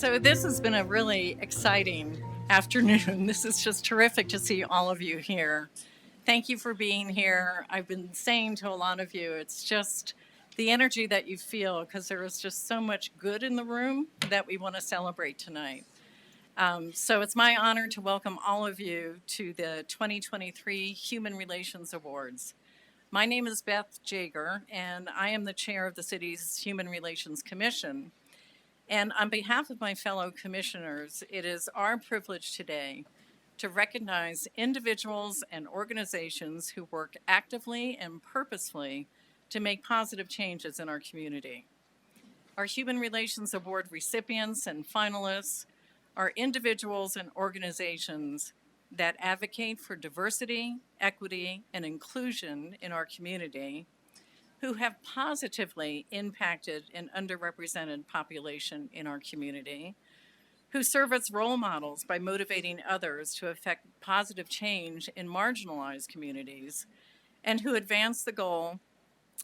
So this has been a really exciting afternoon. This is just terrific to see all of you here. Thank you for being here. I've been saying to a lot of you, it's just the energy that you feel because there is just so much good in the room that we want to celebrate tonight. So it's my honor to welcome all of you to the 2023 Human Relations Awards. My name is Beth Jager, and I am the chair of the city's Human Relations Commission. And on behalf of my fellow commissioners, it is our privilege today to recognize individuals and organizations who work actively and purposefully to make positive changes in our community. Our Human Relations Award recipients and finalists are individuals and organizations that advocate for diversity, equity, and inclusion in our community, who have positively impacted an underrepresented population in our community, who serve as role models by motivating others to effect positive change in marginalized communities, and who advance the goal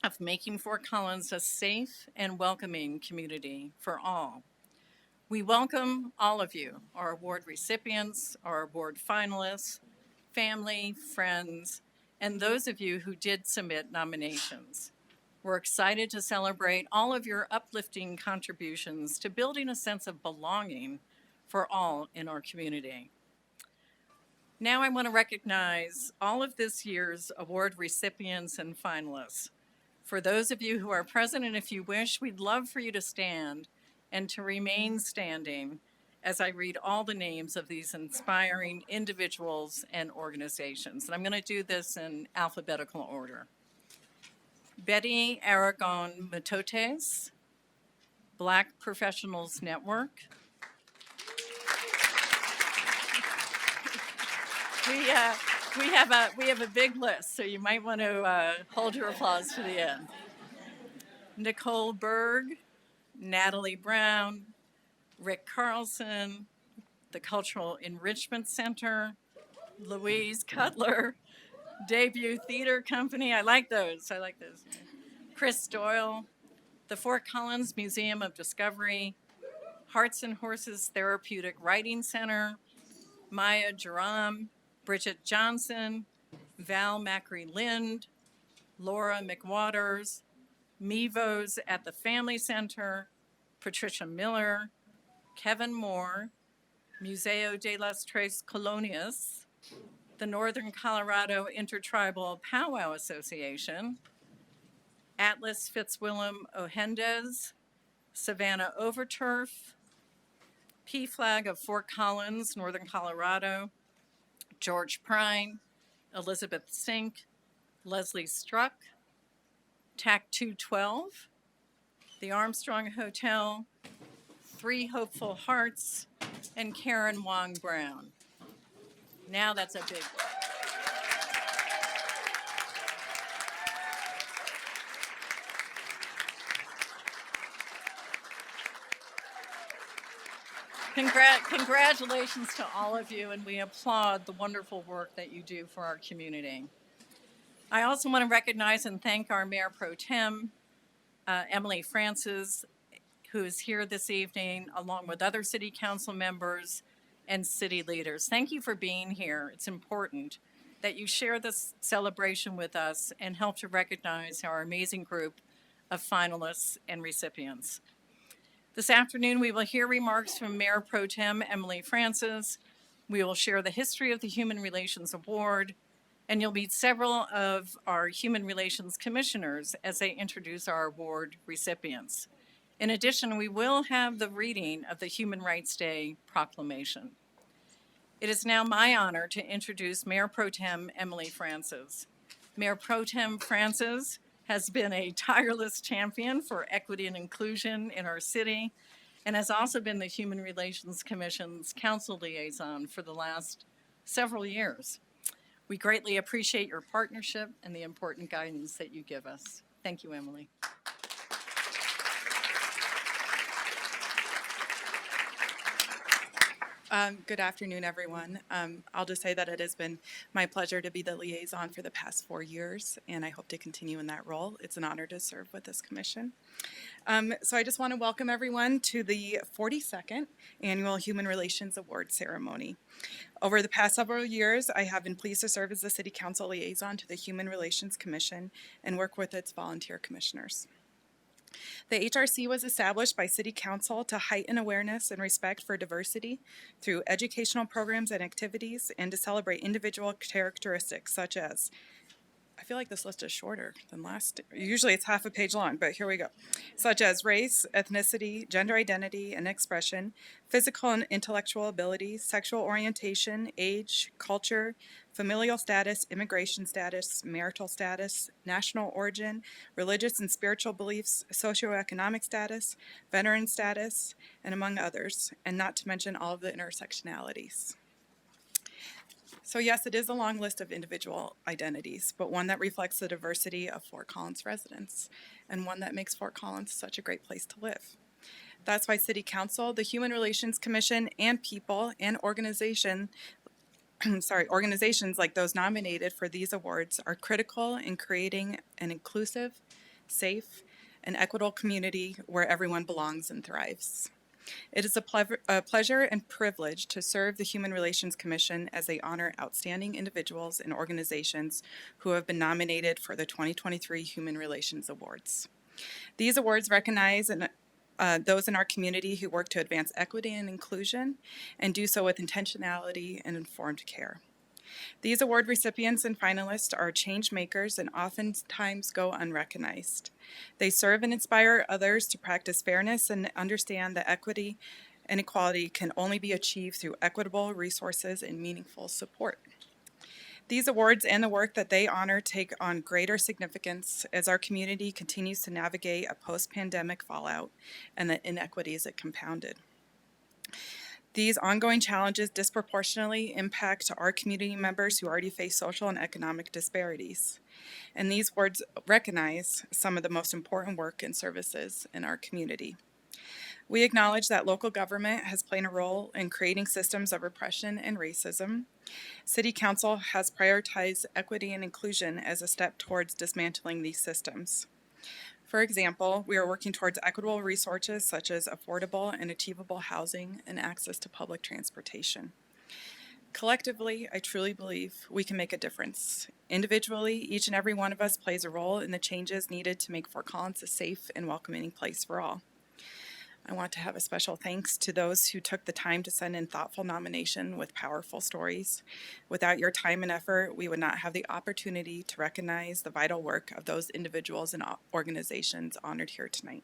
of making Fort Collins a safe and welcoming community for all. We welcome all of you, our award recipients, our award finalists, family, friends, and those of you who did submit nominations. We're excited to celebrate all of your uplifting contributions to building a sense of belonging for all in our community. Now I want to recognize all of this year's award recipients and finalists. For those of you who are present, and if you wish, we'd love for you to stand and to remain standing as I read all the names of these inspiring individuals and organizations. And I'm going to do this in alphabetical order. Betty Aragon Matotes, Black Professionals Network. We have a big list, so you might want to hold your applause to the end. Nicole Berg, Natalie Brown, Rick Carlson, the Cultural Enrichment Center, Louise Cutler, Debut Theater Company. I like those. Chris Doyle, the Fort Collins Museum of Discovery, Hearts and Horses Therapeutic Writing Center, Maya Jerome, Bridget Johnson, Val Macri Lind, Laura McWaters, Mevos at the Family Center, Patricia Miller, Kevin Moore, Museo de las Tres Colonias, the Northern Colorado Intertribal Powwow Association, Atlas Fitzwillem Ohendez, Savannah Overturf, PFLAG of Fort Collins, Northern Colorado, George Prine, Elizabeth Sink, Leslie Struck, TAC 212, the Armstrong Hotel, Three Hopeful Hearts, and Karen Wong Brown. Now that's a big one. Congratulations to all of you, and we applaud the wonderful work that you do for our community. I also want to recognize and thank our Mayor Pro Tem, Emily Francis, who is here this evening, along with other city council members and city leaders. Thank you for being here. It's important that you share this celebration with us and help to recognize our amazing group of finalists and recipients. This afternoon, we will hear remarks from Mayor Pro Tem Emily Francis. We will share the history of the Human Relations Award, and you'll meet several of our Human Relations Commissioners as they introduce our award recipients. In addition, we will have the reading of the Human Rights Day proclamation. It is now my honor to introduce Mayor Pro Tem Emily Francis. Mayor Pro Tem Francis has been a tireless champion for equity and inclusion in our city and has also been the Human Relations Commission's council liaison for the last several years. We greatly appreciate your partnership and the important guidance that you give us. Thank you, Emily. Good afternoon, everyone. I'll just say that it has been my pleasure to be the liaison for the past 4 years, and I hope to continue in that role. It's an honor to serve with this commission. So I just want to welcome everyone to the 42nd Annual Human Relations Award Ceremony. Over the past several years, I have been pleased to serve as the City Council liaison to the Human Relations Commission and work with its volunteer commissioners. The HRC was established by City Council to heighten awareness and respect for diversity through educational programs and activities and to celebrate individual characteristics such as, I feel like this list is shorter than last. Usually it's half a page long, but here we go. Such as race, ethnicity, gender identity and expression, physical and intellectual abilities, sexual orientation, age, culture, familial status, immigration status, marital status, national origin, religious and spiritual beliefs, socioeconomic status, veteran status, and among others, and not to mention all of the intersectionalities. So yes, it is a long list of individual identities, but one that reflects the diversity of Fort Collins residents and one that makes Fort Collins such a great place to live. That's why City Council, the Human Relations Commission, and people and organizations like those nominated for these awards are critical in creating an inclusive, safe, and equitable community where everyone belongs and thrives. It is a pleasure and privilege to serve the Human Relations Commission as they honor outstanding individuals and organizations who have been nominated for the 2023 Human Relations Awards. These awards recognize those in our community who work to advance equity and inclusion and do so with intentionality and informed care. These award recipients and finalists are change makers and oftentimes go unrecognized. They serve and inspire others to practice fairness and understand that equity and equality can only be achieved through equitable resources and meaningful support. These awards and the work that they honor take on greater significance as our community continues to navigate a post-pandemic fallout and the inequities it compounded. These ongoing challenges disproportionately impact our community members who already face social and economic disparities. And these awards recognize some of the most important work and services in our community. We acknowledge that local government has played a role in creating systems of repression and racism. City Council has prioritized equity and inclusion as a step towards dismantling these systems. For example, we are working towards equitable resources such as affordable and achievable housing and access to public transportation. Collectively, I truly believe we can make a difference. Individually, each and every one of us plays a role in the changes needed to make Fort Collins a safe and welcoming place for all. I want to have a special thanks to those who took the time to send in thoughtful nomination with powerful stories. Without your time and effort, we would not have the opportunity to recognize the vital work of those individuals and organizations honored here tonight.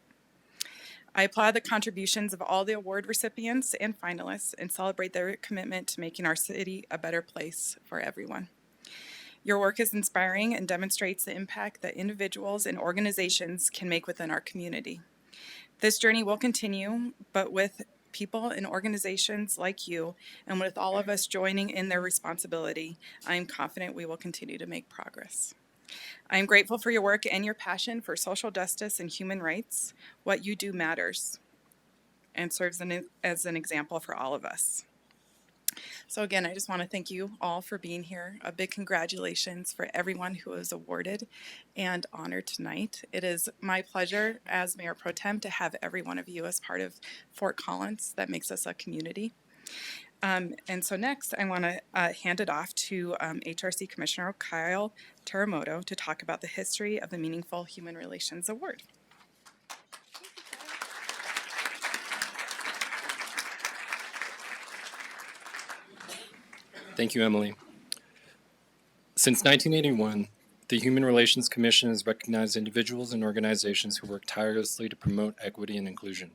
I applaud the contributions of all the award recipients and finalists and celebrate their commitment to making our city a better place for everyone. Your work is inspiring and demonstrates the impact that individuals and organizations can make within our community. This journey will continue, but with people and organizations like you, and with all of us joining in their responsibility, I am confident we will continue to make progress. I am grateful for your work and your passion for social justice and human rights. What you do matters and serves as an example for all of us. So again, I just want to thank you all for being here. A big congratulations for everyone who was awarded and honored tonight. It is my pleasure as Mayor Pro Tem to have every one of you as part of Fort Collins. That makes us a community. And so next, I want to hand it off to HRC Commissioner Kyle Teramoto to talk about the history of the Meaningful Human Relations Award. Thank you, Emily. Since 1981, the Human Relations Commission has recognized individuals and organizations who work tirelessly to promote equity and inclusion.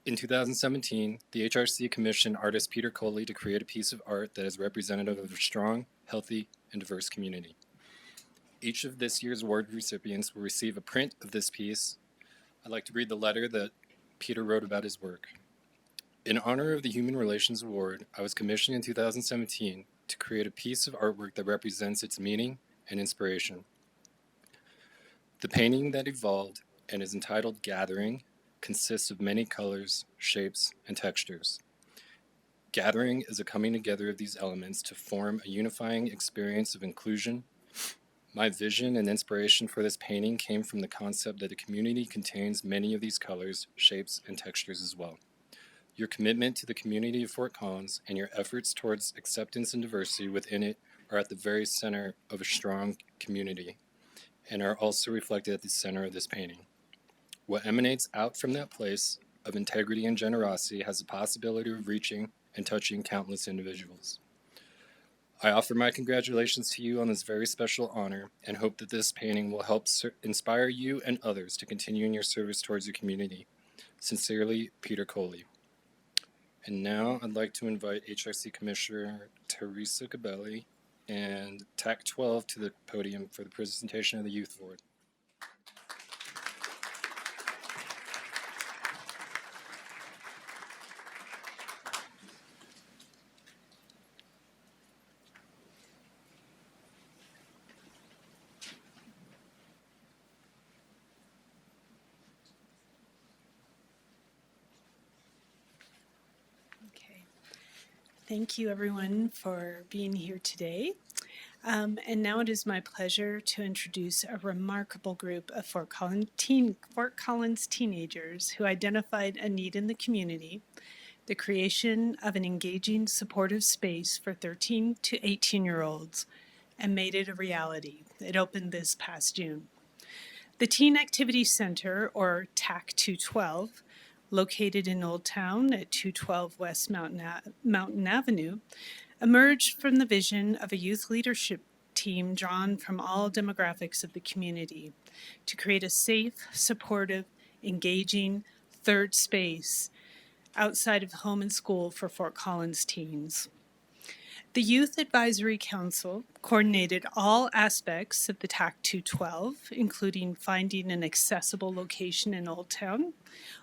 In 2017, the HRC commissioned artist Peter Coley to create a piece of art that is representative of a strong, healthy, and diverse community. Each of this year's award recipients will receive a print of this piece. I'd like to read the letter that Peter wrote about his work. In honor of the Human Relations Award, I was commissioned in 2017 to create a piece of artwork that represents its meaning and inspiration. The painting that evolved and is entitled Gathering consists of many colors, shapes, and textures. Gathering is a coming together of these elements to form a unifying experience of inclusion. My vision and inspiration for this painting came from the concept that a community contains many of these colors, shapes, and textures as well. Your commitment to the community of Fort Collins and your efforts towards acceptance and diversity within it are at the very center of a strong community and are also reflected at the center of this painting. What emanates out from that place of integrity and generosity has the possibility of reaching and touching countless individuals. I offer my congratulations to you on this very special honor and hope that this painting will help inspire you and others to continue in your service towards your community. Sincerely, Peter Coley. And now I'd like to invite HRC Commissioner Teresa Gabelli and TAC 12 to the podium for the presentation of the Youth Award. Thank you, everyone, for being here today. And now it is my pleasure to introduce a remarkable group of Fort Collins teenagers who identified a need in the community, the creation of an engaging, supportive space for 13 to 18-year-olds, and made it a reality. It opened this past June. The Teen Activity Center, or TAC 212, located in Old Town at 212 West Mountain Avenue, emerged from the vision of a youth leadership team drawn from all demographics of the community to create a safe, supportive, engaging third space outside of home and school for Fort Collins teens. The Youth Advisory Council coordinated all aspects of the TAC 212, including finding an accessible location in Old Town,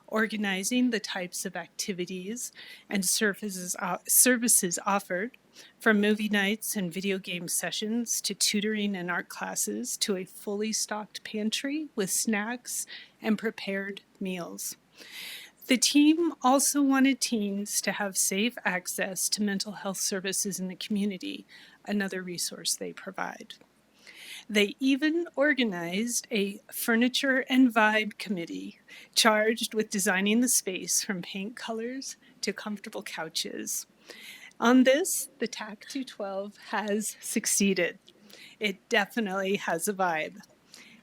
organizing the types of activities and services offered, from movie nights and video game sessions to tutoring and art classes to a fully stocked pantry with snacks and prepared meals. The team also wanted teens to have safe access to mental health services in the community, another resource they provide. They even organized a furniture and vibe committee charged with designing the space from paint colors to comfortable couches. On this, the TAC 212 has succeeded. It definitely has a vibe.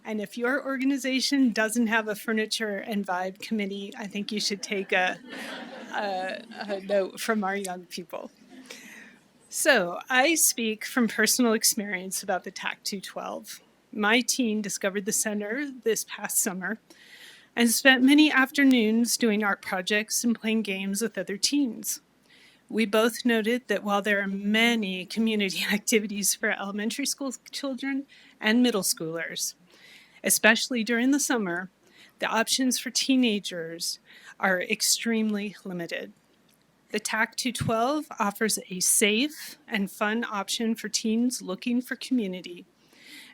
And if your organization doesn't have a furniture and vibe committee, I think you should take a note from our young people. So I speak from personal experience about the TAC 212. My teen discovered the center this past summer and spent many afternoons doing art projects and playing games with other teens. We both noted that while there are many community activities for elementary school children and middle schoolers, especially during the summer, the options for teenagers are extremely limited. The TAC 212 offers a safe and fun option for teens looking for community,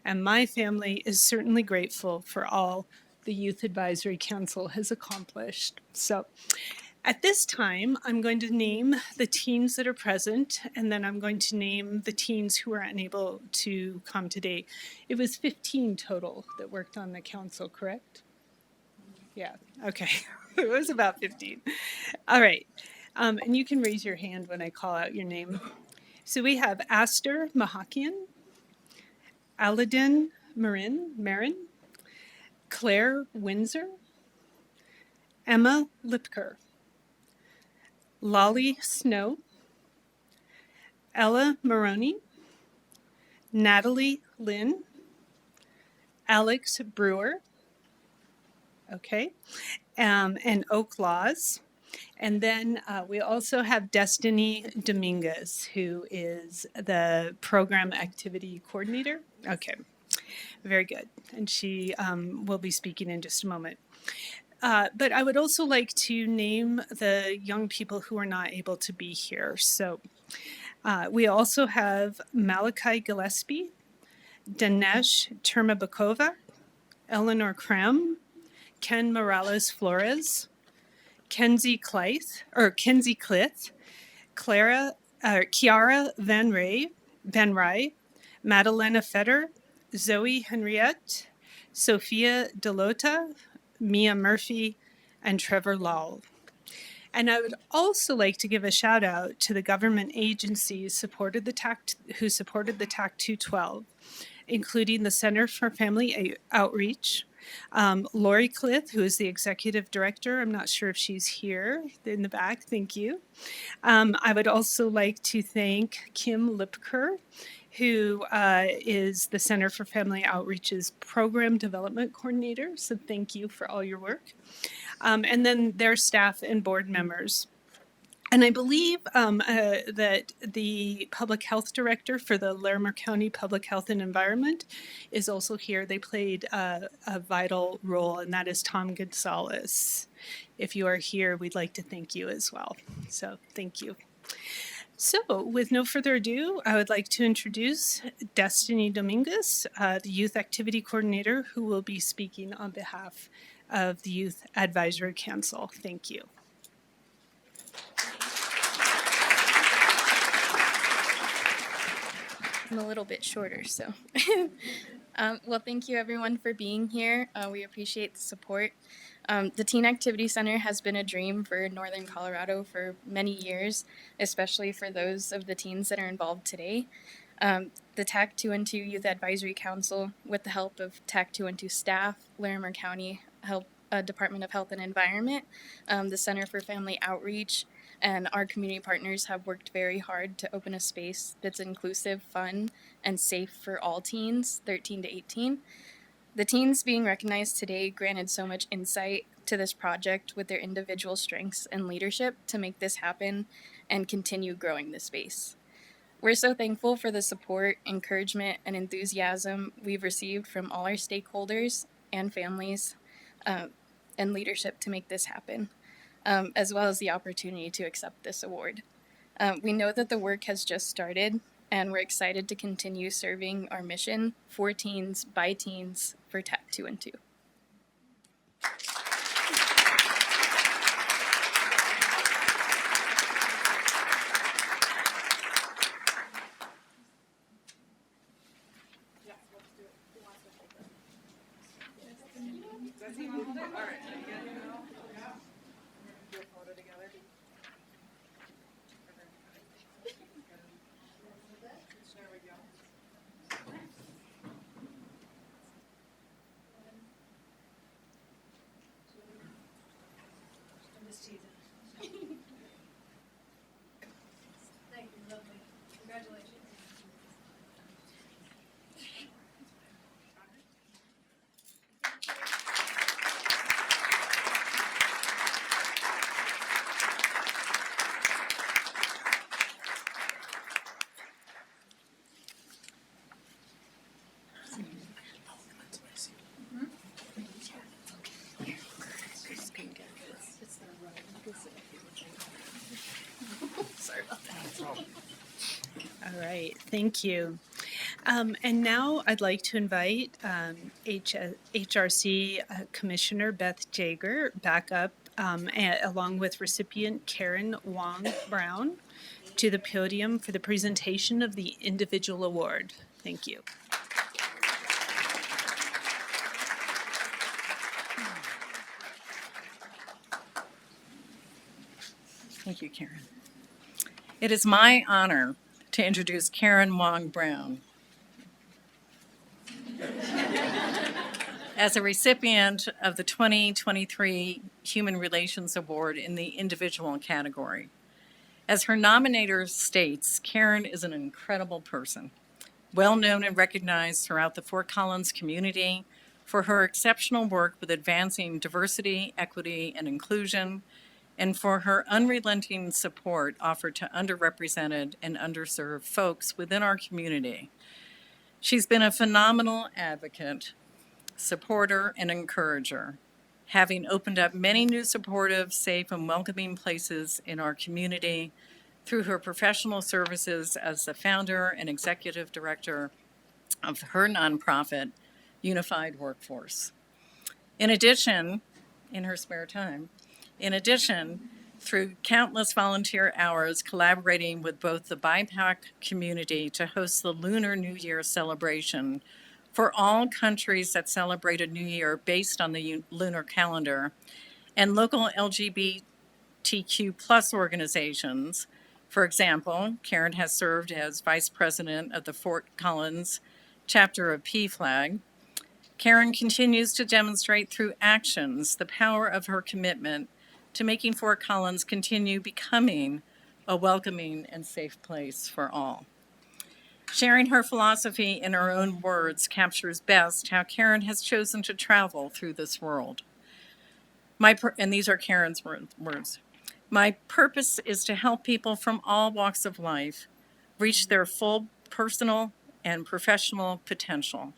and my family is certainly grateful for all the Youth Advisory Council has accomplished. So at this time, I'm going to name the teens that are present, and then I'm going to name the teens who are unable to come today. It was 15 total that worked on the council, correct? Yeah, okay. It was about 15. All right. And you can raise your hand when I call out your name. So we have Aster Mahakian, Aladin Marin, Claire Windsor, Emma Lipker, Lolly Snow, Ella Maroney, Natalie Lynn, Alex Brewer, okay, and Oak Laws. And then we also have Destiny Dominguez, who is the program activity coordinator. Okay, very good. And she will be speaking in just a moment. But I would also like to name the young people who are not able to be here. So we also have Malachi Gillespie, Dinesh Termabakova, Eleanor Krem, Ken Morales Flores, Kenzie Clith, Chiara Van Rye, Madalena Fetter, Zoe Henriette, Sophia Delota, Mia Murphy, and Trevor Lowell. And I would also like to give a shout out to the government agencies who supported the TAC 212, including the Center for Family Outreach, Lori Cliff, who is the executive director. I'm not sure if she's here in the back. Thank you. I would also like to thank Kim Lipker, who is the Center for Family Outreach's Program Development Coordinator. So thank you for all your work. And then their staff and board members. And I believe that the public health director for the Larimer County Public Health and Environment is also here. They played a vital role, and that is Tom Gonzalez. If you are here, we'd like to thank you as well. So thank you. So with no further ado, I would like to introduce Destiny Dominguez, the Youth Activity Coordinator, who will be speaking on behalf of the Youth Advisory Council. Thank you. I'm a little bit shorter, so. Well, thank you everyone for being here. We appreciate the support. The Teen Activity Center has been a dream for Northern Colorado for many years, especially for those of the teens that are involved today. The TAC 212 Youth Advisory Council, with the help of TAC 212 staff, Larimer County Department of Health and Environment, the Center for Family Outreach, and our community partners have worked very hard to open a space that's inclusive, fun, and safe for all teens, 13 to 18. The teens being recognized today granted so much insight to this project with their individual strengths and leadership to make this happen and continue growing the space. We're so thankful for the support, encouragement, and enthusiasm we've received from all our stakeholders and families and leadership to make this happen, as well as the opportunity to accept this award. We know that the work has just started, and we're excited to continue serving our mission for teens, by teens, for TAC 212. All right, thank you. And now I'd like to invite HRC Commissioner Beth Jager back up along with recipient Karen Wong Brown to the podium for the presentation of the individual award. Thank you. Thank you, Karen. It is my honor to introduce Karen Wong Brown. As a recipient of the 2023 Human Relations Award in the individual category. As her nominator states, Karen is an incredible person, well known and recognized throughout the Fort Collins community for her exceptional work with advancing diversity, equity, and inclusion, and for her unrelenting support offered to underrepresented and underserved folks within our community. She's been a phenomenal advocate, supporter, and encourager, having opened up many new supportive, safe, and welcoming places in our community through her professional services as the founder and executive director of her nonprofit, Unified Workforce. In addition, in her spare time, through countless volunteer hours collaborating with both the BIPOC community to host the Lunar New Year celebration for all countries that celebrate a new year based on the lunar calendar, and local LGBTQ plus organizations. For example, Karen has served as vice president of the Fort Collins chapter of PFLAG. Karen continues to demonstrate through actions the power of her commitment to making Fort Collins continue becoming a welcoming and safe place for all. Sharing her philosophy in her own words captures best how Karen has chosen to travel through this world. And these are Karen's words. My purpose is to help people from all walks of life reach their full personal and professional potential.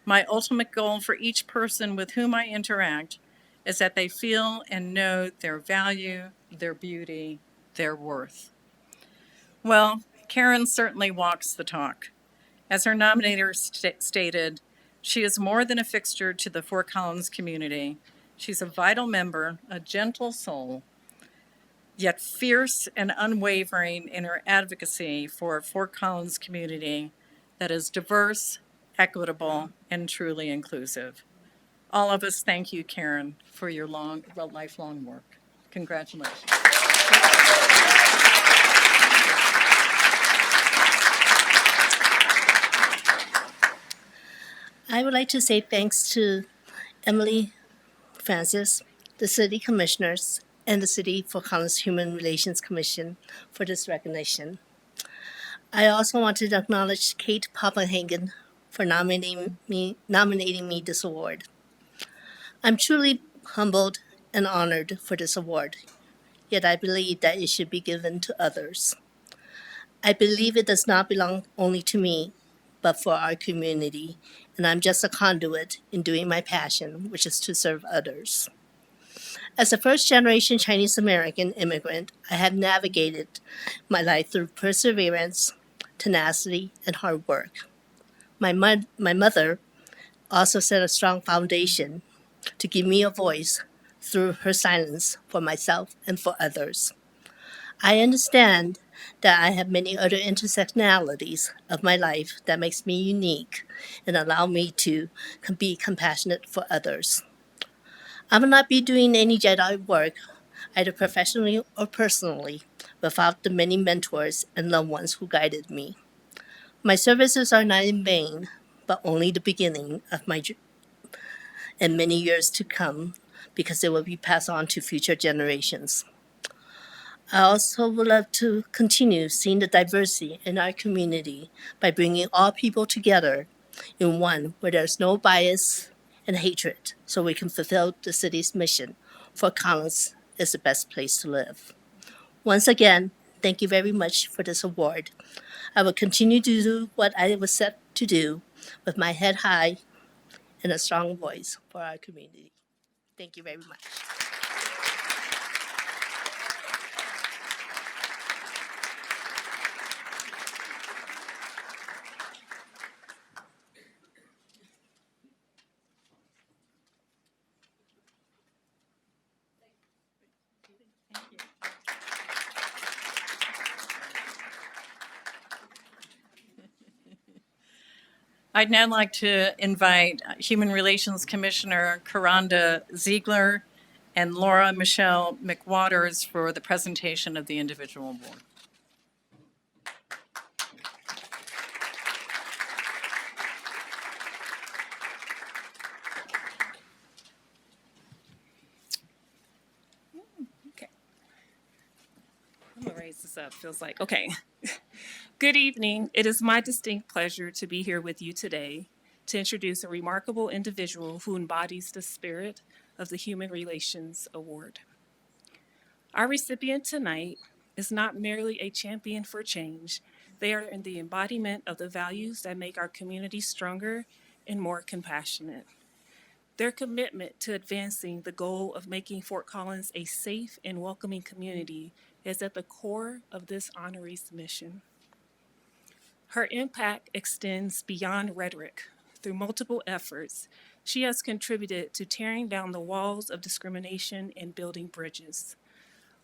My ultimate goal for each person with whom I interact is that they feel and know their value, their beauty, their worth. Well, Karen certainly walks the talk. As her nominator stated, she is more than a fixture to the Fort Collins community. She's a vital member, a gentle soul, yet fierce and unwavering in her advocacy for a Fort Collins community that is diverse, equitable, and truly inclusive. All of us thank you, Karen, for your lifelong work. Congratulations. I would like to say thanks to Emily Francis, the City Commissioners, and the City Fort Collins Human Relations Commission for this recognition. I also want to acknowledge Kate Poppenhagen for nominating me this award. I'm truly humbled and honored for this award, yet I believe that it should be given to others. I believe it does not belong only to me, but for our community, and I'm just a conduit in doing my passion, which is to serve others. As a first-generation Chinese American immigrant, I have navigated my life through perseverance, tenacity, and hard work. My mother also set a strong foundation to give me a voice through her silence for myself and for others. I understand that I have many other intersectionalities of my life that makes me unique and allow me to be compassionate for others. I will not be doing any Jedi work, either professionally or personally, without the many mentors and loved ones who guided me. My services are not in vain, but only the beginning of my and many years to come, because it will be passed on to future generations. I also would love to continue seeing the diversity in our community by bringing all people together in one where there's no bias and hatred, so we can fulfill the city's mission. Fort Collins is the best place to live. Once again, thank you very much for this award. I will continue to do what I was set to do with my head high and a strong voice for our community. Thank you very much. I'd now like to invite Human Relations Commissioner Karanda Ziegler and Laura Michelle McWaters for the presentation of the individual award. Okay. I'm gonna raise this up. Feels like, okay. Good evening. It is my distinct pleasure to be here with you today to introduce a remarkable individual who embodies the spirit of the Human Relations Award. Our recipient tonight is not merely a champion for change. They are in the embodiment of the values that make our community stronger and more compassionate. Their commitment to advancing the goal of making Fort Collins a safe and welcoming community is at the core of this honoree's mission. Her impact extends beyond rhetoric. Through multiple efforts, she has contributed to tearing down the walls of discrimination and building bridges.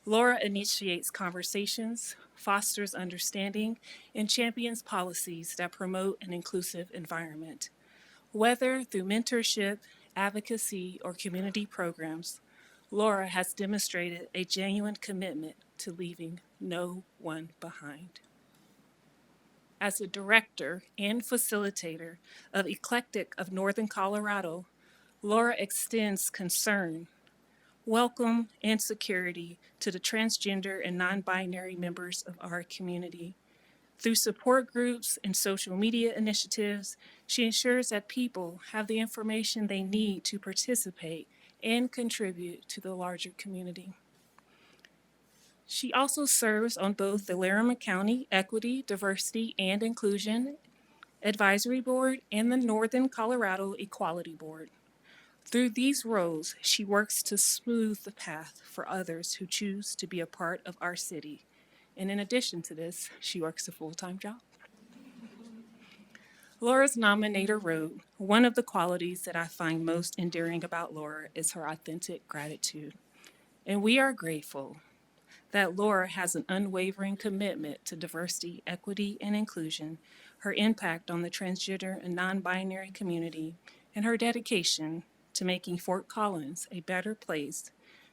Laura initiates conversations, fosters understanding, and champions policies that promote an inclusive environment. Whether through mentorship, advocacy, or community programs, Laura has demonstrated a genuine commitment to leaving no one behind. As a director and facilitator of Eclectic of Northern Colorado, Laura extends concern, welcome, and security to the transgender and non-binary members of our community. Through support groups and social media initiatives, she ensures that people have the information they need to participate and contribute to the larger community. She also serves on both the Laramie County Equity, Diversity, and Inclusion Advisory Board and the Northern Colorado Equality Board. Through these roles, she works to smooth the path for others who choose to be a part of our city. And in addition to this, she works a full-time job. Laura's nominator wrote, "One of the qualities that I find most endearing about Laura is her authentic gratitude. And we are grateful that Laura has an unwavering commitment to diversity, equity, and inclusion, her impact on the transgender and non-binary community, and her dedication to making Fort Collins a better place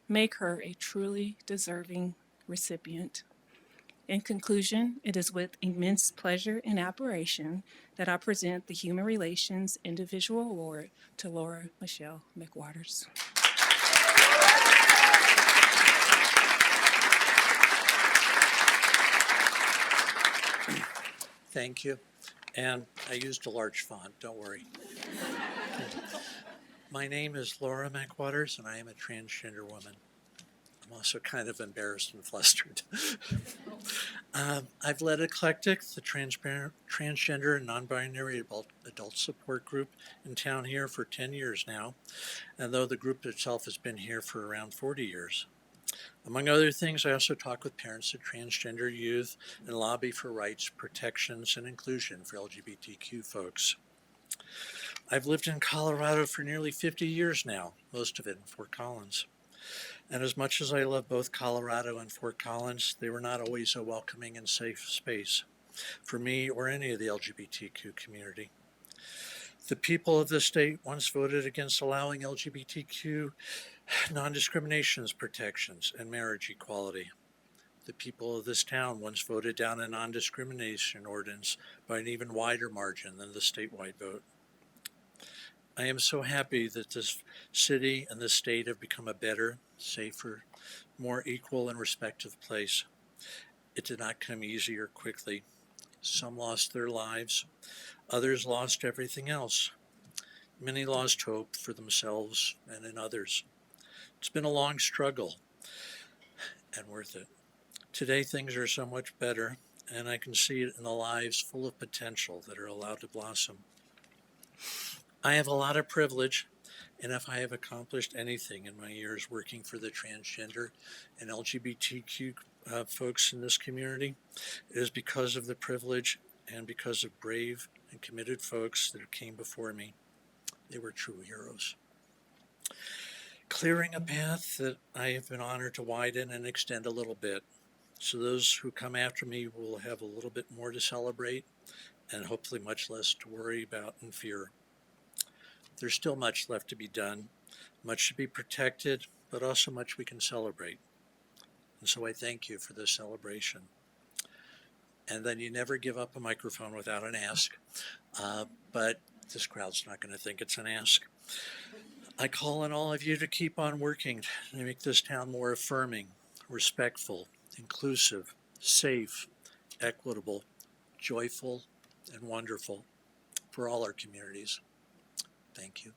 make her a truly deserving recipient." In conclusion, it is with immense pleasure and admiration that I present the Human Relations Individual Award to Laura Michelle McWaters. Thank you. And I used a large font, don't worry. My name is Laura McWaters, and I am a transgender woman. I'm also kind of embarrassed and flustered. I've led Eclectic, the transgender and non-binary adult support group in town here for 10 years now, and though the group itself has been here for around 40 years. Among other things, I also talk with parents of transgender youth and lobby for rights, protections, and inclusion for LGBTQ folks. I've lived in Colorado for nearly 50 years now, most of it in Fort Collins. And as much as I love both Colorado and Fort Collins, they were not always a welcoming and safe space for me or any of the LGBTQ community. The people of the state once voted against allowing LGBTQ non-discrimination protections and marriage equality. The people of this town once voted down a non-discrimination ordinance by an even wider margin than the statewide vote. I am so happy that this city and this state have become a better, safer, more equal and respectful place. It did not come easy or quickly. Some lost their lives. Others lost everything else. Many lost hope for themselves and in others. It's been a long struggle and worth it. Today things are so much better, and I can see it in the lives full of potential that are allowed to blossom. I have a lot of privilege, and if I have accomplished anything in my years working for the transgender and LGBTQ folks in this community, it is because of the privilege and because of brave and committed folks that came before me. They were true heroes. Clearing a path that I have been honored to widen and extend a little bit, so those who come after me will have a little bit more to celebrate and hopefully much less to worry about and fear. There's still much left to be done, much to be protected, but also much we can celebrate. And so I thank you for this celebration. And then you never give up a microphone without an ask, but this crowd's not going to think it's an ask. I call on all of you to keep on working to make this town more affirming, respectful, inclusive, safe, equitable, joyful, and wonderful for all our communities. Thank you.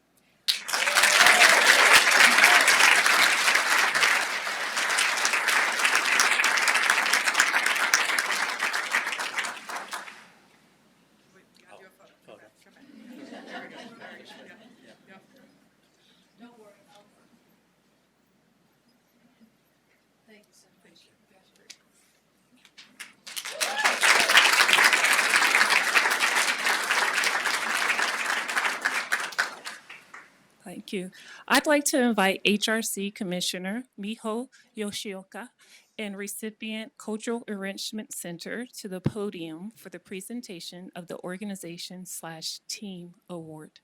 Thank you. I'd like to invite HRC Commissioner Miho Yoshioka and recipient Cultural Enrichment Center to the podium for the presentation of the organization/team award.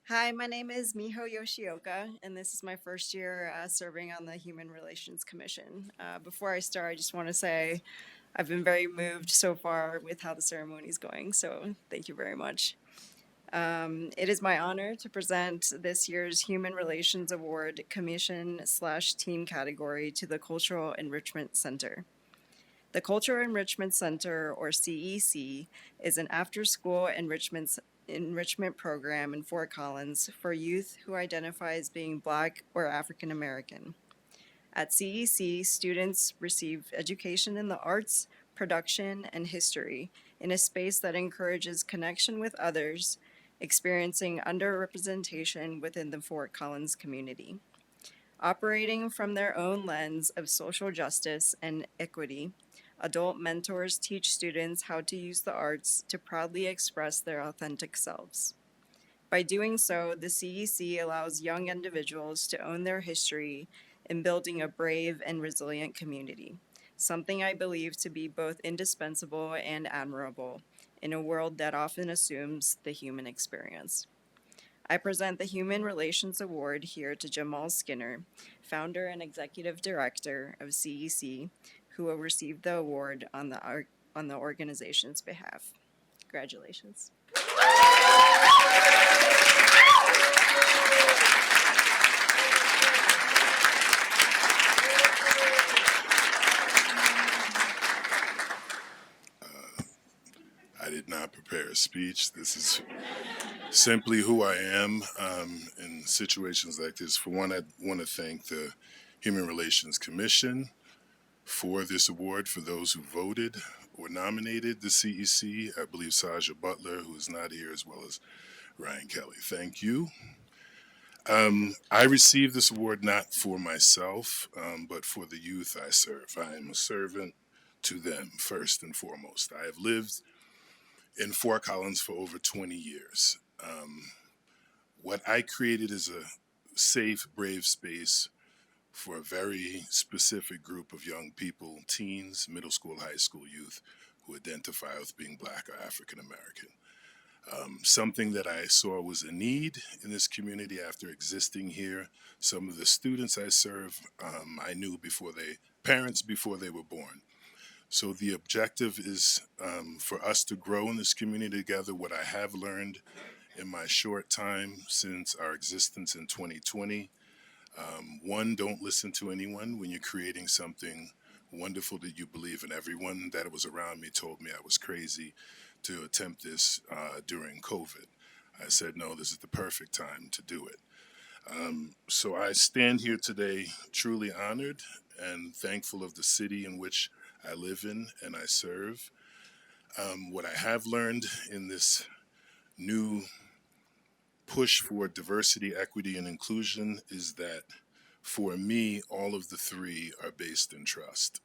Hi, my name is Miho Yoshioka, and this is my first year serving on the Human Relations Commission. Before I start, I just want to say I've been very moved so far with how the ceremony is going, so thank you very much. It is my honor to present this year's Human Relations Award Commission/Team category to the Cultural Enrichment Center. The Cultural Enrichment Center, or CEC, is an after-school enrichment program in Fort Collins for youth who identify as being Black or African American. At CEC, students receive education in the arts, production, and history in a space that encourages connection with others, experiencing underrepresentation within the Fort Collins community. Operating from their own lens of social justice and equity, adult mentors teach students how to use the arts to proudly express their authentic selves. By doing so, the CEC allows young individuals to own their history in building a brave and resilient community, something I believe to be both indispensable and admirable in a world that often assumes the human experience. I present the Human Relations Award here to Jamal Skinner, founder and executive director of CEC, who will receive the award on the organization's behalf. Congratulations. I did not prepare a speech. This is simply who I am in situations like this. For one, I want to thank the Human Relations Commission for this award, for those who voted or nominated the CEC. I believe Saja Butler, who is not here, as well as Ryan Kelly. Thank you. I received this award not for myself, but for the youth I serve. I am a servant to them, first and foremost. I have lived in Fort Collins for over 20 years. What I created is a safe, brave space for a very specific group of young people, teens, middle school, high school youth who identify with being Black or African American. Something that I saw was a need in this community after existing here. Some of the students I serve, I knew parents before they were born. So the objective is for us to grow in this community together. What I have learned in my short time since our existence in 2020, one, don't listen to anyone when you're creating something wonderful that you believe in. Everyone that was around me told me I was crazy to attempt this during COVID. I said, no, this is the perfect time to do it. So I stand here today truly honored and thankful of the city in which I live in and I serve. What I have learned in this new push for diversity, equity, and inclusion is that for me, all of the three are based in trust.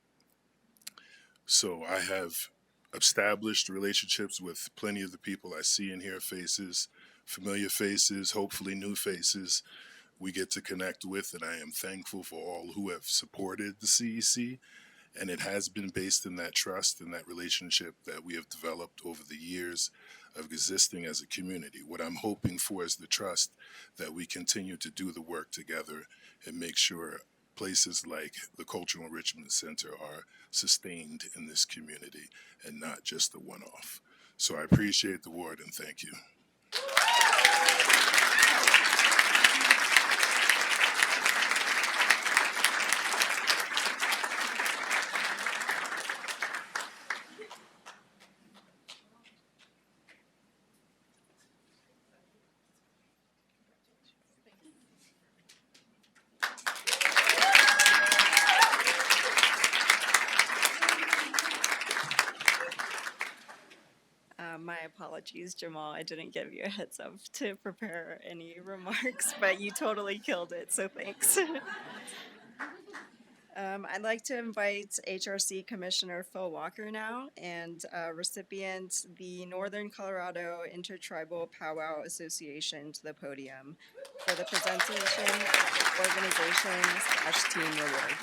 So I have established relationships with plenty of the people I see and hear, faces, familiar faces, hopefully new faces we get to connect with, and I am thankful for all who have supported the CEC. And it has been based in that trust and that relationship that we have developed over the years of existing as a community. What I'm hoping for is the trust that we continue to do the work together and make sure places like the Cultural Enrichment Center are sustained in this community and not just a one-off. So I appreciate the award and thank you. My apologies, Jamal. I didn't give you a heads up to prepare any remarks, but you totally killed it, so thanks. I'd like to invite HRC Commissioner Phil Walker now and recipient the Northern Colorado Intertribal Powwow Association to the podium for the presentation of the organization/team reward.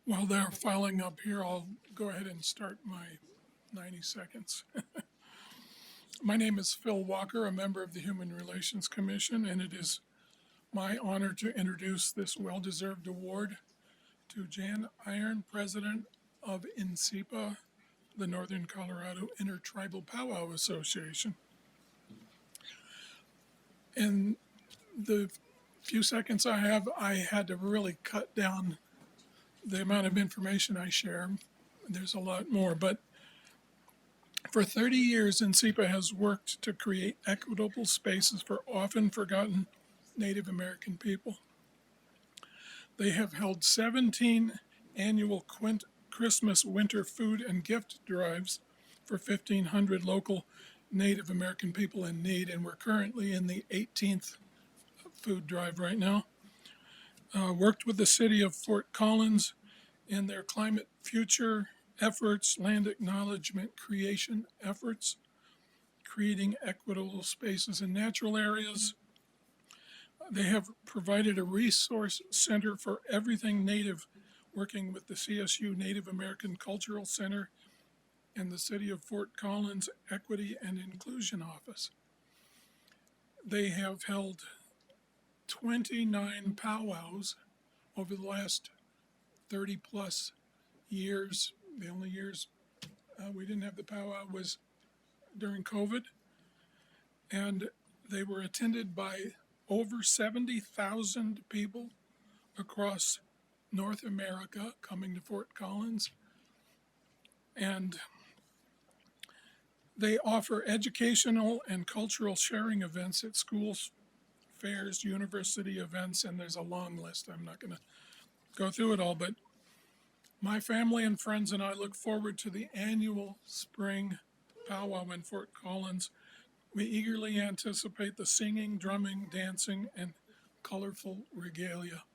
While they're filing up here, I'll go ahead and start my 90 seconds. My name is Phil Walker, a member of the Human Relations Commission, and it is my honor to introduce this well-deserved award to Jan Iron, President of INSEPA, the Northern Colorado Intertribal Powwow Association. In the few seconds I have, I had to really cut down the amount of information I share. There's a lot more, but for 30 years, INSEPA has worked to create equitable spaces for often forgotten Native American people. They have held 17 annual Christmas winter food and gift drives for 1,500 local Native American people in need, and we're currently in the 18th food drive right now. Worked with the city of Fort Collins in their climate future efforts, land acknowledgement creation efforts, creating equitable spaces in natural areas. They have provided a resource center for everything Native, working with the CSU Native American Cultural Center and the City of Fort Collins Equity and Inclusion Office. They have held 29 powwows over the last 30 plus years. The only years we didn't have the powwow was during COVID. And they were attended by over 70,000 people across North America coming to Fort Collins. And they offer educational and cultural sharing events at schools, fairs, university events, and there's a long list. I'm not going to go through it all, but my family and friends and I look forward to the annual spring powwow in Fort Collins. We eagerly anticipate the singing, drumming, dancing, and colorful regalia.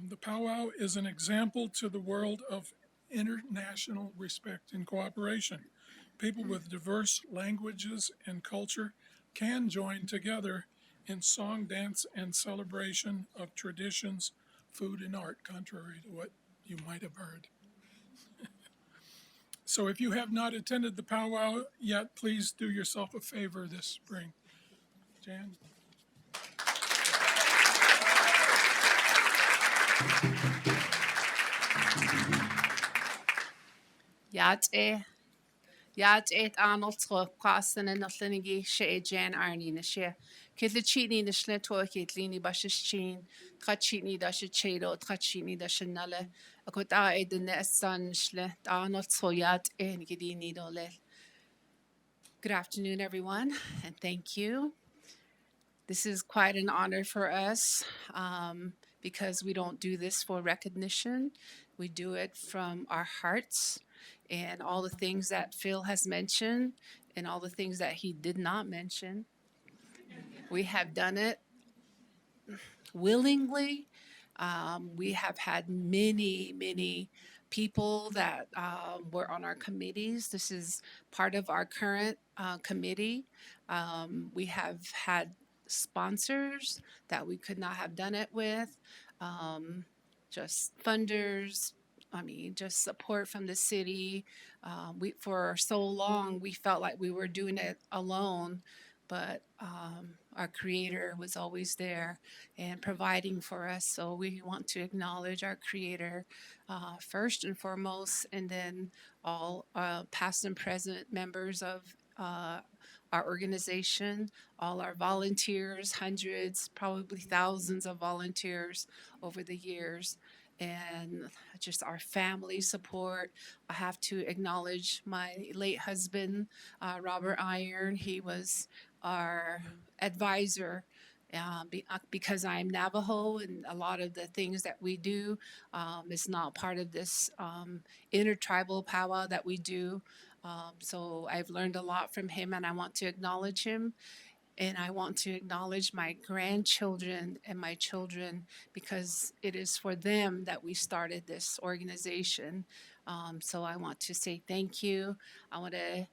The powwow is an example to the world of international respect and cooperation. People with diverse languages and culture can join together in song, dance, and celebration of traditions, food, and art, contrary to what you might have heard. So if you have not attended the powwow yet, please do yourself a favor this spring. Jan? Yad et Arnold Tropassen and Notlinigi she Jan Arnie Nisha. Kitlachini Nishlet to Kitlini Bashichin, Trachini Dasha Chedo, Trachini Dasha Nulle, a good eye the nest son Shle, Arnold Soyat and Gidini Dole. Good afternoon, everyone, and thank you. This is quite an honor for us because we don't do this for recognition. We do it from our hearts, and all the things that Phil has mentioned and all the things that he did not mention. We have done it willingly. We have had many people that were on our committees. This is part of our current committee. We have had sponsors that we could not have done it with, just funders. Just support from the city. For so long, we felt like we were doing it alone, but our Creator was always there and providing for us. So we want to acknowledge our Creator first and foremost, and then all past and present members of our organization, all our volunteers, hundreds, probably thousands of volunteers over the years, and just our family support. I have to acknowledge my late husband, Robert Iron. He was our advisor because I'm Navajo, and a lot of the things that we do is not part of this intertribal powwow that we do. So I've learned a lot from him, and I want to acknowledge him. And I want to acknowledge my grandchildren and my children because it is for them that we started this organization. So I want to say thank you. I want to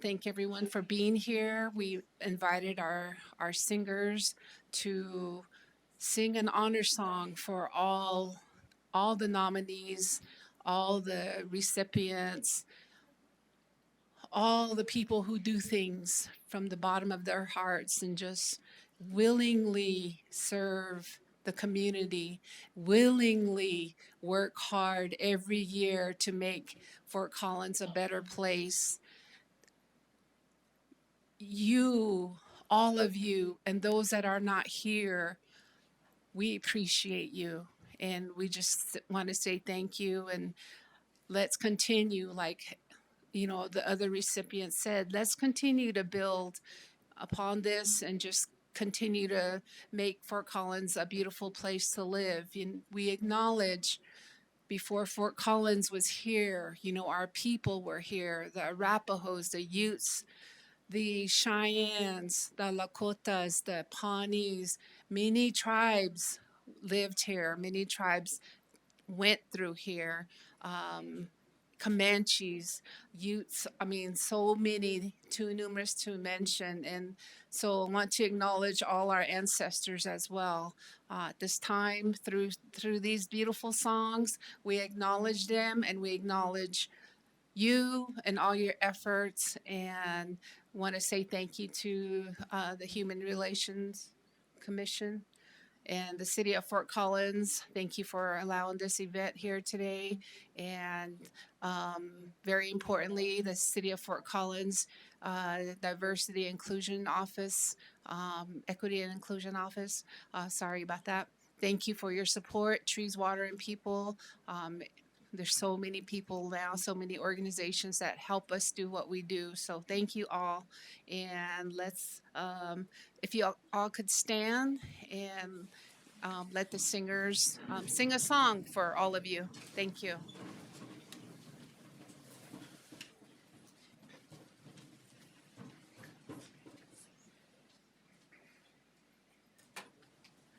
thank everyone for being here. We invited our singers to sing an honor song for all the nominees, all the recipients, all the people who do things from the bottom of their hearts and just willingly serve the community, willingly work hard every year to make Fort Collins a better place. You, all of you, and those that are not here, we appreciate you. And we just want to say thank you, and let's continue, like, the other recipients said, let's continue to build upon this and just continue to make Fort Collins a beautiful place to live. And we acknowledge before Fort Collins was here, our people were here, the Arapahoes, the Utes, the Cheyennes, the Lakotas, the Pawnees, many tribes lived here, many tribes went through here. Comanches, Utes, so many, too numerous to mention. And so I want to acknowledge all our ancestors as well. At this time, through these beautiful songs, we acknowledge them and we acknowledge you and all your efforts, and want to say thank you to the Human Relations Commission and the city of Fort Collins. Thank you for allowing this event here today. And very importantly, the city of Fort Collins Diversity Inclusion Office, Equity and Inclusion Office. Sorry about that. Thank you for your support, Trees, Water, and People. There's so many people now, so many organizations that help us do what we do. So thank you all. And let's, if you all could stand and let the singers sing a song for all of you. Thank you.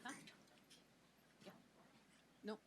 Huh? Yeah. Nope.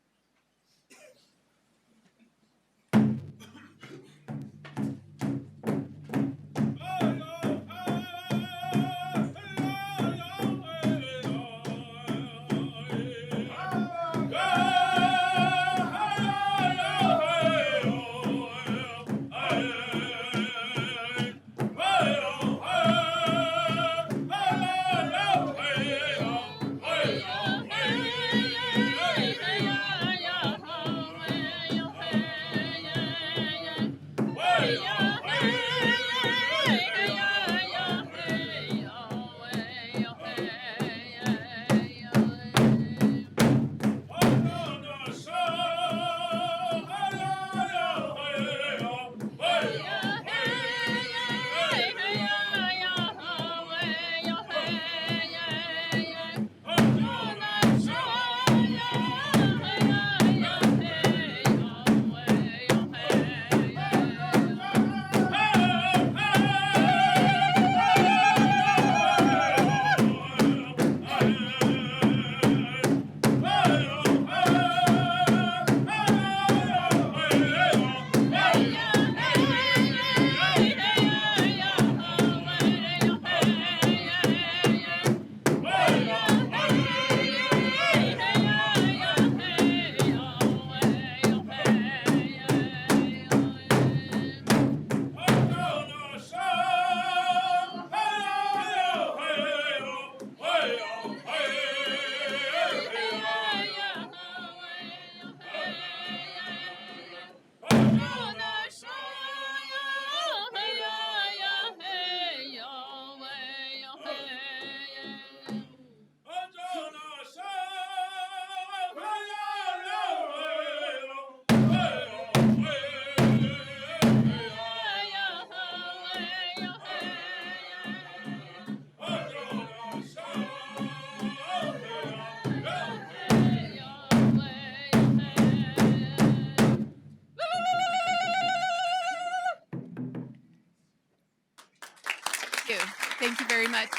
much.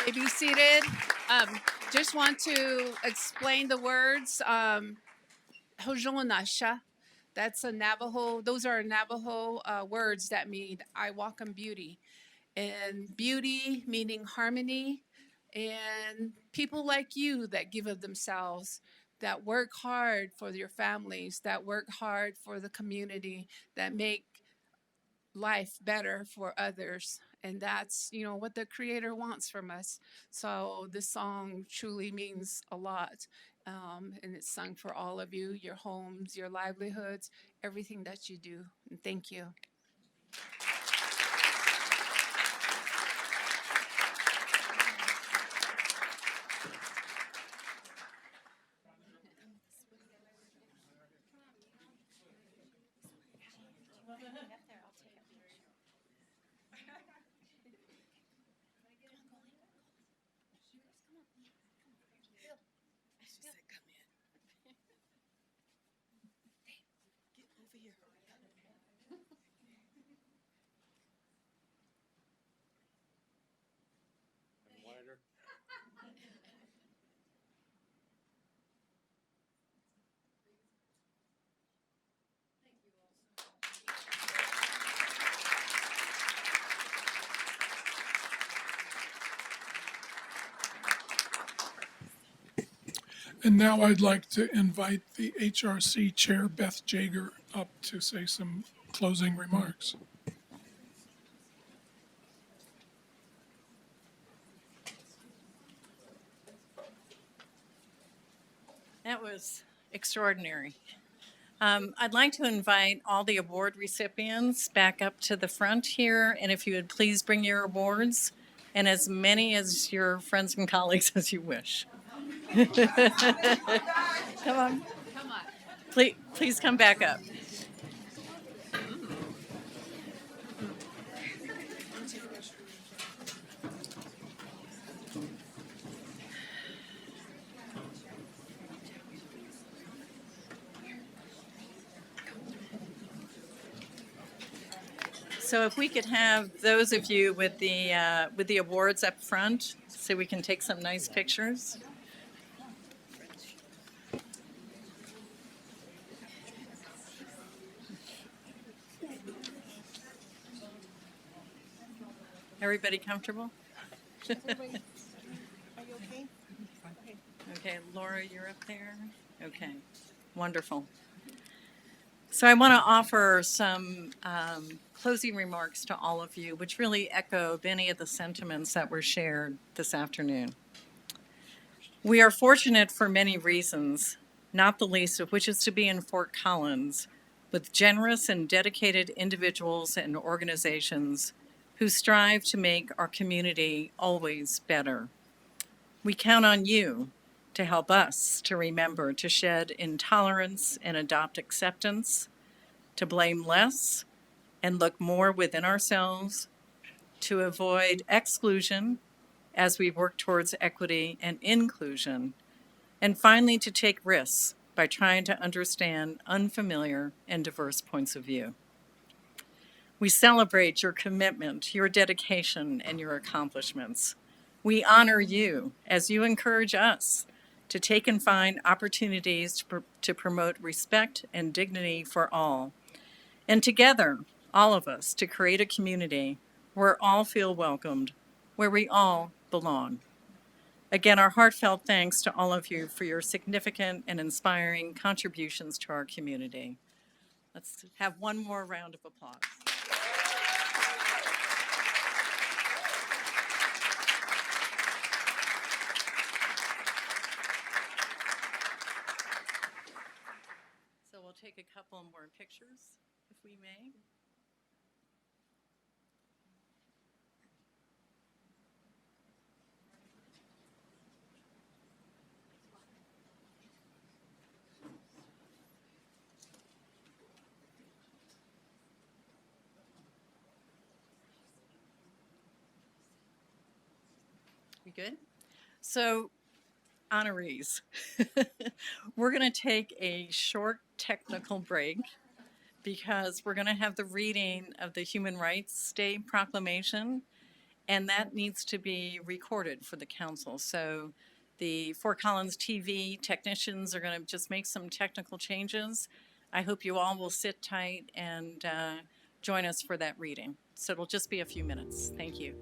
You may be seated. Just want to explain the words. Hojonasha. That's a Navajo. Those are Navajo words that mean I walk in beauty, and beauty meaning harmony, and people like you that give of themselves, that work hard for your families, that work hard for the community, that make life better for others. And that's, what the creator wants from us. So this song truly means a lot. And it's sung for all of you, your homes, your livelihoods, everything that you do. And thank you. And now I'd like to invite the HRC Chair, Beth Jager, up to say some closing remarks. That was extraordinary. I'd like to invite all the award recipients back up to the front here, and if you would please bring your awards, and as many as your friends and colleagues as you wish. Come on. Come on. Please come back up. So if we could have those of you with the awards up front, so we can take some nice pictures. Everybody comfortable? Are you okay? Okay, Laura, you're up there. Okay, wonderful. So I want to offer some closing remarks to all of you, which really echo many of the sentiments that were shared this afternoon. We are fortunate for many reasons, not the least of which is to be in Fort Collins with generous and dedicated individuals and organizations who strive to make our community always better. We count on you to help us to remember to shed intolerance and adopt acceptance, to blame less and look more within ourselves, to avoid exclusion as we work towards equity and inclusion, and finally to take risks by trying to understand unfamiliar and diverse points of view. We celebrate your commitment, your dedication, and your accomplishments. We honor you as you encourage us to take and find opportunities to promote respect and dignity for all. And together, all of us, to create a community where all feel welcomed, where we all belong. Again, our heartfelt thanks to all of you for your significant and inspiring contributions to our community. Let's have one more round of applause. So we'll take a couple more pictures, if we may. We good? So, honorees, we're going to take a short technical break because we're going to have the reading of the Human Rights Day proclamation. and that needs to be recorded for the council. So the Fort Collins TV technicians are going to just make some technical changes. I hope you all will sit tight and join us for that reading. So it'll just be a few minutes. Thank you.